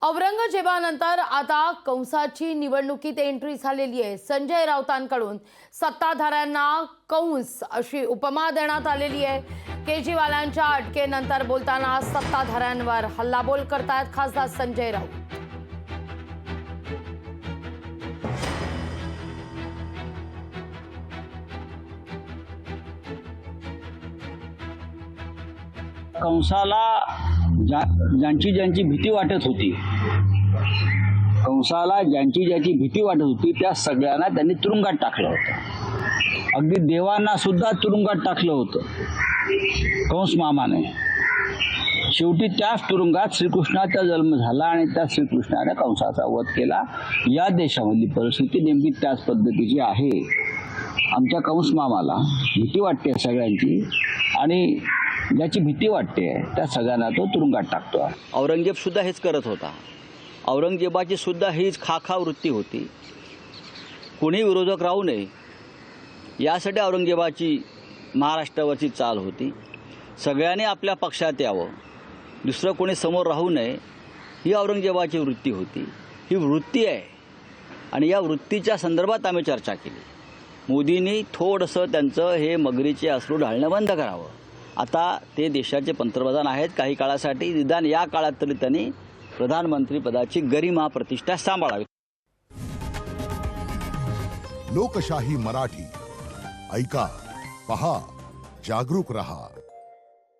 औरंगजेबानंतर आता कंसाची निवडणुकीत एंट्री झालेली आहे। संजय राऊतांकडून सत्ताधाऱ्यांना कंस अशी उपमा देण्यात आलेली आहे। केजरीवालांच्या अटकेनंतर बोलताना सत्ताधाऱ्यांवर हल्लाबोल करतायत खासदार संजय राऊत। कंसाला ज्यांची ज्यांची भीती वाटत होती, कंसाला ज्यांची ज्यांची भीती वाटत होती त्या सगळ्यांना त्यांनी तुरुंगात टाकलं होतं। अगदी देवांना सुद्धा तुरुंगात टाकलं होतं कंस मामाने। शेवटी त्याच तुरुंगात श्रीकृष्णाचा जन्म झाला आणि त्या श्रीकृष्णाने कंसाचा वध केला। या देशामधली परिस्थिती नेमकी त्याच पद्धतीची आहे। आमच्या कंस मामाला भीती वाटते सगळ्यांची आणि ज्याची भीती वाटते त्या सगळ्यांना तो तुरुंगात टाकतो। औरंगजेब सुद्धा हेच करत होता। औरंगजेबाची सुद्धा हीच खाखा वृत्ती होती। कोणी विरोधक राहू नये यासाठी औरंगजेबाची महाराष्ट्रावरची चाल होती। सगळ्यांनी आपल्या पक्षात यावं, दुसरं कोणी समोर राहू नये ही औरंगजेबाची वृत्ती होती। ही वृत्ती आहे आणि या वृत्तीच्या संदर्भात आम्ही चर्चा केली। मोदींनी थोडंसं त्यांचं हे मगरीचे अश्रू ढाळणं बंद करावं। आता ते देशाचे पंतप्रधान आहेत काही काळासाठी, निदान या काळात तरी त्यांनी प्रधानमंत्री पदाची गरिमा प्रतिष्ठा सांभाळावी। लोकशाही मराठी ऐका, पहा, जागरूक रहा।